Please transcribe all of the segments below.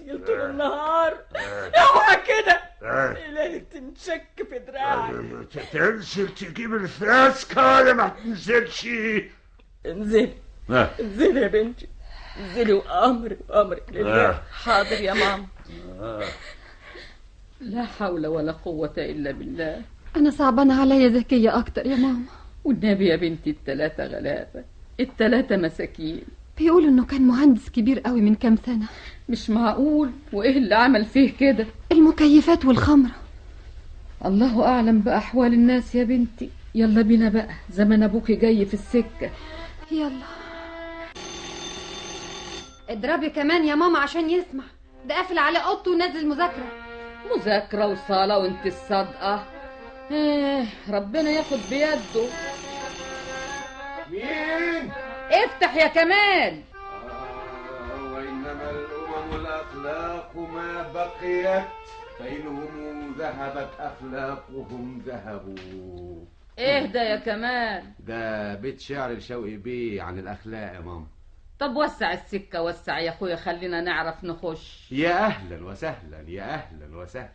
راجل طول النهار. اوعى كده ليلة تنشك في دراعي. تنزل تجيب الفاسكة ولا ما تنزلش؟ انزلي انزلي يا بنتي، انزلي وامرك لله. حاضر يا ماما. لا حول ولا قوة إلا بالله. أنا صعبانة عليا زكية أكتر يا ماما. والنبي يا بنتي التلاتة غلابة، التلاتة مساكين. بيقولوا إنه كان مهندس كبير قوي من كام سنة. مش معقول. وإيه اللي عمل فيه كده؟ المكيفات والخمرة. الله أعلم بأحوال الناس يا بنتي. يلا بينا بقى، زمن أبوكي جاي في السكة. يلا اضربي كمان يا ماما عشان يسمع. ده قافل عليه اوضته ونازل مذاكرة وصلاة وانت الصادقة. ربنا ياخد بيده. مين؟ افتح يا كمال. وإنما الأمم الأخلاق ما بقيت، فإنهم ذهبت أخلاقهم ذهبوا. ايه ده يا كمال؟ ده بيت شعر لشوقي بيه عن الأخلاق يا ماما. طب وسع السكة، وسع يا اخويا، خلينا نعرف نخش. يا أهلا وسهلا، يا أهلا وسهلا.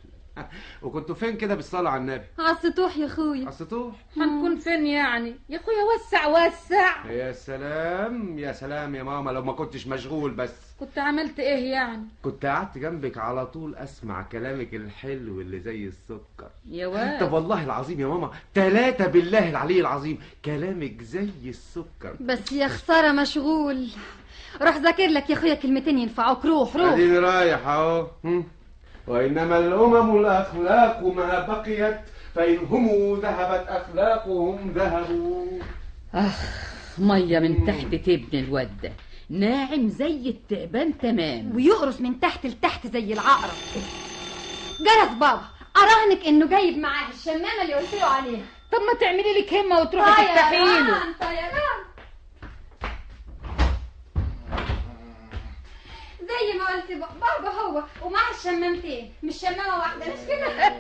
وكنتوا فين كده بالصلاة على النبي؟ عالسطوح يا اخويا. عالسطوح؟ هنكون فين يعني يا اخويا؟ وسع وسع. يا سلام يا سلام يا ماما، لو ما كنتش مشغول بس. كنت عملت ايه يعني؟ كنت قعدت جنبك على طول اسمع كلامك الحلو اللي زي السكر يا واد. طب والله العظيم يا ماما، 3 بالله العلي العظيم، كلامك زي السكر. بس يا خسارة مشغول. روح ذاكر لك يا اخويا كلمتين ينفعوك. روح اديني رايح اهو. وإنما الأمم الأخلاق ما بقيت، فإنهم ذهبت أخلاقهم ذهبوا. مية من تحت تبني الواد ده، ناعم زي التعبان تمام، ويقرص من تحت لتحت زي العقرب. جرس بابا، اراهنك انه جايب معاه الشمامة اللي قلت له عليها. طب ما تعملي لك همة وتروحي تفتحي له. طيران زي ما قلت بابا، هو ومعاه الشمامتين، مش شمامة واحدة، مش كده؟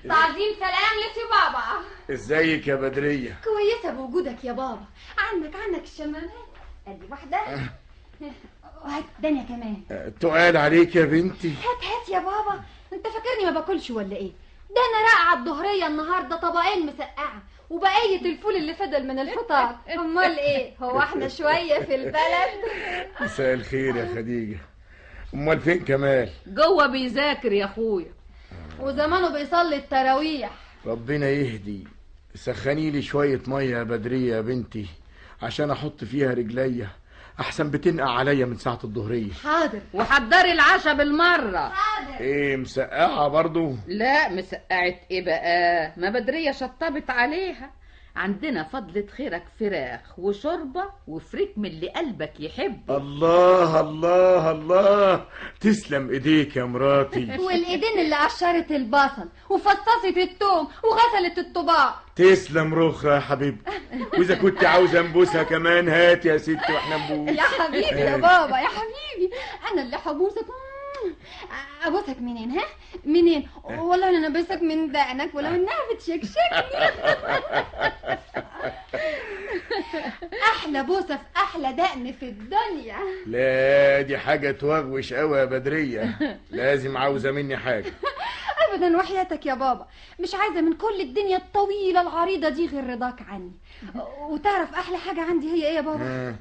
تعظيم سلام لسي بابا. ازيك يا بدرية؟ كويسة بوجودك يا بابا. عنك الشمامات. ادي واحدة وهات التانية كمان. تقال عليك يا بنتي. هات يا بابا. انت فاكرني ما باكلش ولا ايه؟ ده انا راقعة الظهرية النهاردة طبقين مسقعة وبقية الفول اللي فضل من الفطار. امال ايه؟ هو احنا شوية في البلد؟ مساء الخير يا خديجة. امال فين كمال؟ جوه بيذاكر يا اخويا، وزمانه بيصلي التراويح. ربنا يهدي. سخني لي شوية مية يا بدرية يا بنتي عشان احط فيها رجليا، احسن بتنقع عليا من ساعة الظهرية. حاضر. وحضري العشاء بالمرة. حاضر. ايه مسقعة برضو؟ لا مسقعت ايه بقى، ما بدرية شطبت عليها. عندنا فضلة خيرك فراخ وشوربة وفريك من اللي قلبك يحبه. الله الله الله، تسلم ايديك يا مراتي. والايدين اللي قشرت البصل وفصصت الثوم وغسلت الطباع. تسلم رخرة يا حبيبتي. واذا كنت عاوزة انبوسها كمان هات يا ستي واحنا نبوس. يا حبيبي يا بابا، يا حبيبي انا اللي حبوسك. ابوسك منين؟ ها منين؟ والله انا ابوسك من دقنك ولو انها بتشكشكني. احلى بوسه في احلى دقن في الدنيا. لا دي حاجة توغوش قوي يا بدرية، لازم عاوزة مني حاجة. ابدا وحياتك يا بابا، مش عايزه من كل الدنيا الطويله العريضه دي غير رضاك عني. وتعرف احلى حاجه عندي هي ايه يا بابا؟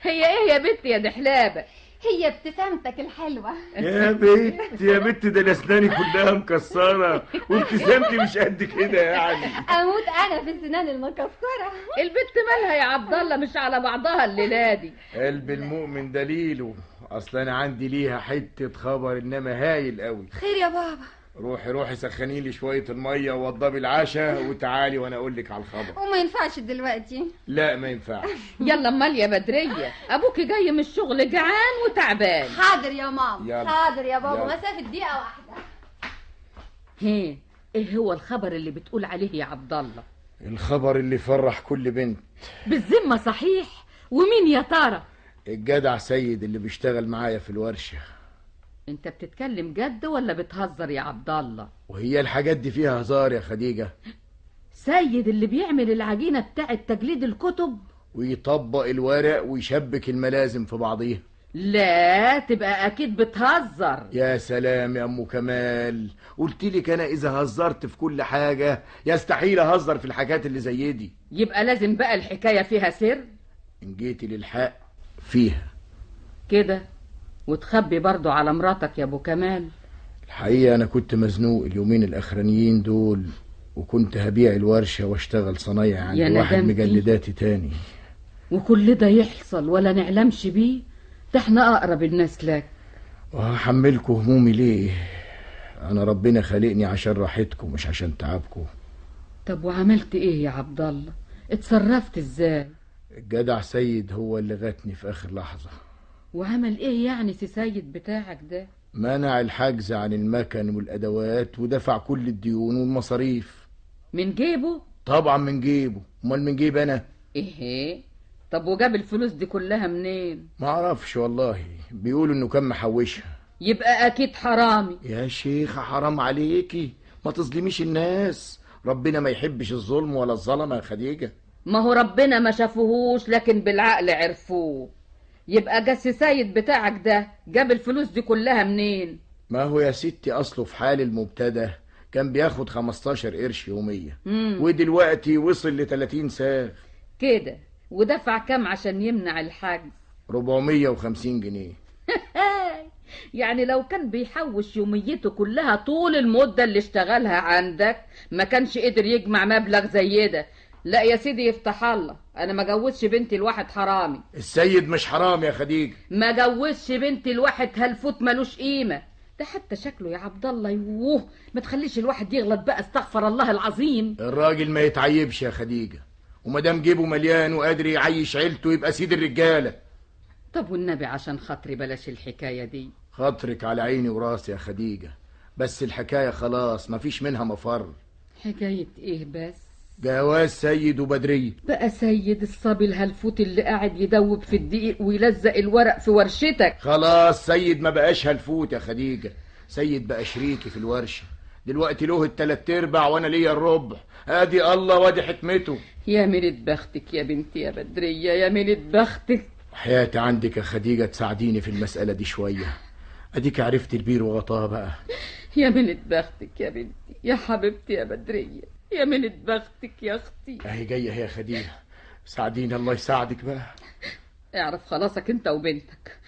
هي ايه يا بنت يا دحلابه؟ هي ابتسامتك الحلوه. يا بنت يا بنت، ده انا اسناني كلها مكسره وابتسامتي مش قد كده يعني. اموت انا في السنان المكسره. البنت مالها يا عبد الله مش على بعضها الليله دي؟ قلب المؤمن دليله. اصل انا عندي ليها حته خبر انما هايل قوي. خير يا بابا؟ روحي سخني لي شويه الميه ووضبي العشاء وتعالي وانا اقول لك على الخبر. وما ينفعش دلوقتي؟ لا ما ينفعش. يلا امال يا بدريه، ابوك جاي من الشغل جعان وتعبان. حاضر يا ماما. يلا. حاضر يا بابا. يلا. مسافه دقيقه واحده. ايه هو الخبر اللي بتقول عليه يا عبد الله؟ الخبر اللي فرح كل بنت. بالذمه صحيح؟ ومين يا ترى؟ الجدع سيد اللي بيشتغل معايا في الورشه. انت بتتكلم جد ولا بتهزر يا عبد الله؟ وهي الحاجات دي فيها هزار يا خديجه؟ سيد اللي بيعمل العجينه بتاعه تجليد الكتب ويطبق الورق ويشبك الملازم في بعضيها. لا تبقى اكيد بتهزر. يا سلام يا ام كمال، قلت لك انا اذا هزرت في كل حاجه يستحيل اهزر في الحاجات اللي زي دي. يبقى لازم بقى الحكايه فيها سر. ان جيتي للحق فيها كده وتخبي برضو على مراتك يا ابو كمال. الحقيقه انا كنت مزنوق اليومين الاخرانيين دول، وكنت هبيع الورشه واشتغل صنايعي عند واحد مجلداتي تاني. وكل ده يحصل ولا نعلمش بيه؟ ده احنا اقرب الناس لك. وهحملكوا همومي ليه؟ انا ربنا خلقني عشان راحتكم مش عشان تعبكم. طب وعملت ايه يا عبد الله؟ اتصرفت ازاي؟ الجدع سيد هو اللي غتني في اخر لحظه. وعمل ايه يعني سي سيد بتاعك ده؟ منع الحجز عن المكن والادوات ودفع كل الديون والمصاريف. من جيبه؟ طبعا من جيبه، امال من جيب انا؟ ايه؟ طب وجاب الفلوس دي كلها منين؟ ما اعرفش والله، بيقولوا انه كان محوشها. يبقى اكيد حرامي. يا شيخة حرام عليكي، ما تظلميش الناس، ربنا ما يحبش الظلم ولا الظلمة يا خديجة. ما هو ربنا ما شافوهوش لكن بالعقل عرفوه. يبقى جاس سيد بتاعك ده جاب الفلوس دي كلها منين؟ ما هو يا ستي اصله في حال المبتدأ كان بياخد 15 قرش يومية، ودلوقتي وصل ل 30 ساغ كده. ودفع كام عشان يمنع الحجز؟ 450 جنيه. يعني لو كان بيحوش يوميته كلها طول المدة اللي اشتغلها عندك ما كانش قدر يجمع مبلغ زي ده. لا يا سيدي يفتح الله، انا ما جوزش بنتي لواحد حرامي. السيد مش حرام يا خديجة. ما جوزش بنتي لواحد هلفوت ملوش قيمة. ده حتى شكله يا عبد الله يوه، ما تخليش الواحد يغلط بقى، استغفر الله العظيم. الراجل ما يتعيبش يا خديجة، ومادام جيبه مليان وقادر يعيش عيلته يبقى سيد الرجالة. طب والنبي عشان خاطري بلاش الحكاية دي. خاطرك على عيني وراسي يا خديجة، بس الحكاية خلاص مفيش منها مفر. حكاية ايه بس؟ جواز سيد وبدرية. بقى سيد الصبي الهلفوت اللي قاعد يدوب في الدقيق ويلزق الورق في ورشتك. خلاص سيد ما بقاش هلفوت يا خديجة، سيد بقى شريكي في الورشة، دلوقتي له ال3/4 وانا ليا الربع. ادي الله وادي حكمته. يا ميلة بختك يا بنتي يا بدرية، يا ميلة بختك. حياتي عندك يا خديجة تساعديني في المسألة دي شوية، اديك عرفت البير وغطاه بقى. يا ميلة بختك يا بنتي يا حبيبتي يا بدرية، يا ميلة بختك يا اختي. اهي جاية يا خديجة، ساعديني الله يساعدك بقى. اعرف خلاصك انت وبنتك،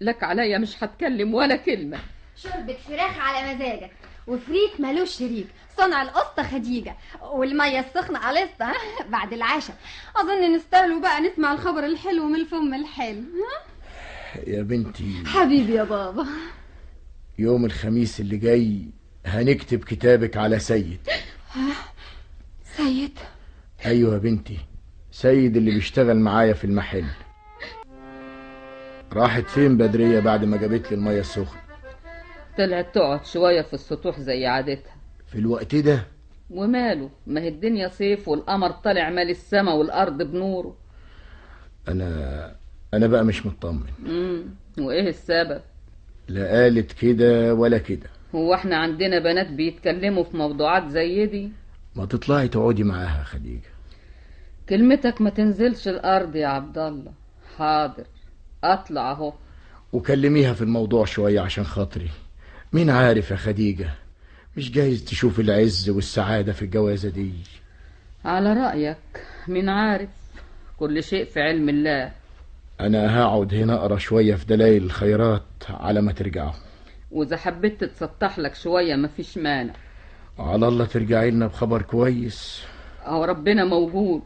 لك عليا مش هتكلم ولا كلمة. شوربة فراخ على مزاجك، وفريك مالوش شريك، صنع القسطة خديجة، والمية السخنة قلسطة بعد العشاء. أظن نستاهلوا بقى نسمع الخبر الحلو من الفم الحلو. يا بنتي حبيبي يا بابا، يوم الخميس اللي جاي هنكتب كتابك على سيد. سيد؟ ايوه يا بنتي، سيد اللي بيشتغل معايا في المحل. راحت فين بدرية بعد ما جابت لي المية السخنة؟ طلعت تقعد شوية في السطوح زي عادتها. في الوقت ده؟ وماله، ما هي الدنيا صيف والقمر طالع مال السما والأرض بنوره. أنا بقى مش مطمن. وإيه السبب؟ لا قالت كده ولا كده. هو احنا عندنا بنات بيتكلموا في موضوعات زي دي؟ ما تطلعي تقعدي معاها خديجة. كلمتك ما تنزلش الأرض يا عبد الله. حاضر أطلع أهو. وكلميها في الموضوع شوية عشان خاطري. مين عارف يا خديجة، مش جايز تشوف العز والسعادة في الجوازة دي. على رأيك، مين عارف، كل شيء في علم الله. أنا هقعد هنا أقرأ شوية في دلائل الخيرات على ما ترجعوا، وإذا حبيت تتسطح لك شوية مفيش مانع. على الله ترجعي لنا بخبر كويس. أهو ربنا موجود.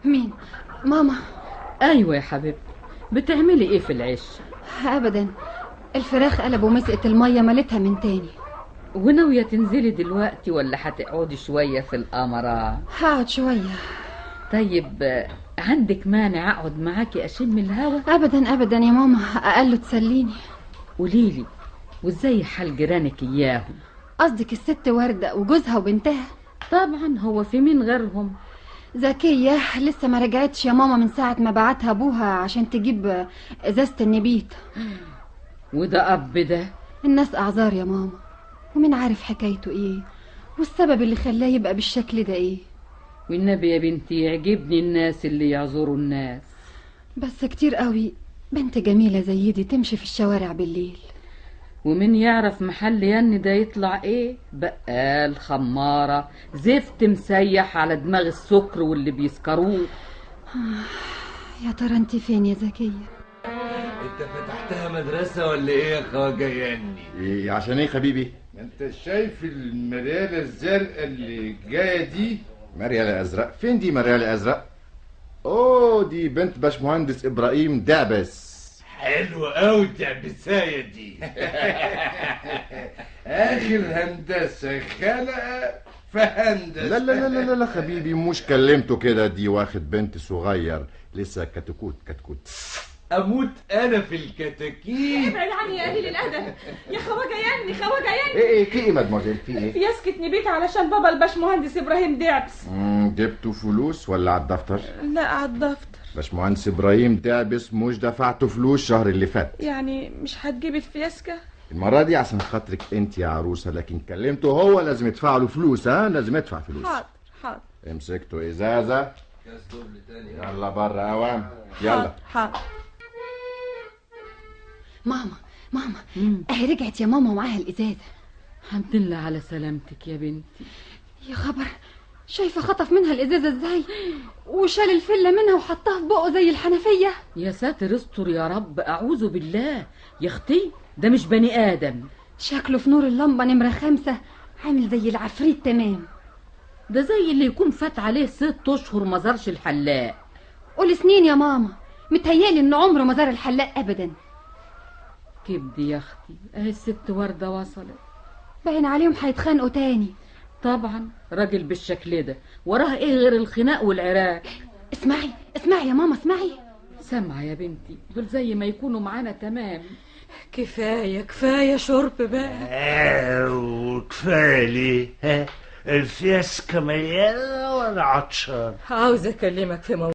مين؟ ماما؟ أيوة يا حبيبتي، بتعملي إيه في العش؟ أبدا، الفراخ قلب ومسقت المية ملتها من تاني. وناوية تنزلي دلوقتي ولا هتقعدي شوية في القمرة؟ هقعد شوية. طيب عندك مانع أقعد معاكي أشم الهوا؟ أبدا أبدا يا ماما، أقل تسليني. قوليلي، وإزاي حال جيرانك إياهم؟ قصدك الست وردة وجوزها وبنتها؟ طبعا، هو في مين غيرهم؟ زكية لسه ما رجعتش يا ماما من ساعة ما بعتها أبوها عشان تجيب إزازة النبيت. وده أب ده؟ الناس أعذار يا ماما، ومين عارف حكايته إيه والسبب اللي خلاه يبقى بالشكل ده إيه. والنبي يا بنتي يعجبني الناس اللي يعذروا الناس. بس كتير قوي بنت جميلة زي دي تمشي في الشوارع بالليل. ومن يعرف محل ين ده يطلع ايه؟ بقال، خمارة، زفت مسيح على دماغ السكر واللي بيسكروه. يا ترى انت فين يا زكية؟ انت فتحتها مدرسة ولا ايه يا خواجة يعني؟ إيه عشان ايه حبيبي؟ ما انت شايف المريالة الزرقاء اللي جاية دي؟ مريالة ازرق؟ فين دي مريالة ازرق؟ اوه دي بنت باشمهندس ابراهيم دعبس. حلوة قوي الدعبساية دي. اخر هندسة خلقة فهندسة. لا لا لا لا لا حبيبي مش كلمته كده، دي واخد بنت صغير لسه كتكوت كتكوت. اموت انا في الكتاكيت. ابعد عني يا قليل الادب يا خواجه يعني خواجه يعني. ايه في ايه مدموزيل في ايه؟ فياسكة نبيت علشان بابا الباشمهندس ابراهيم دعبس. جبتوا فلوس ولا على الدفتر؟ لا على الدفتر. باشمهندس ابراهيم دعبس مش دفعته فلوس الشهر اللي فات. يعني مش هتجيب الفياسكة المرة دي عشان خاطرك انت يا عروسة، لكن كلمته هو لازم يدفع له فلوس. ها لازم يدفع فلوس. حاضر. امسكته ازازة. يلا بره اوام يلا. حاضر. ماما اهي رجعت يا ماما ومعاها الازازة. الحمد لله على سلامتك يا بنتي. يا خبر، شايفة خطف منها الازازة ازاي وشال الفلة منها وحطها في بقه زي الحنفية. يا ساتر استر يا رب، اعوذ بالله يا اختي، ده مش بني ادم. شكله في نور اللمبة نمرة 5 عامل زي العفريت تمام. ده زي اللي يكون فات عليه 6 اشهر ما زارش الحلاق. قول سنين يا ماما، متهيألي ان عمره ما زار الحلاق ابدا. كبدي يا اختي، اهي الست وردة وصلت. باين عليهم هيتخانقوا تاني. طبعا راجل بالشكل ده وراه ايه غير الخناق والعراك. اسمعي يا ماما اسمعي. سامعة يا بنتي، دول زي ما يكونوا معانا تمام. كفاية شرب بقى. وكفاية ليه؟ ها؟ الفياسكة مليانة ولا عطشان؟ عاوز اكلمك في موضوع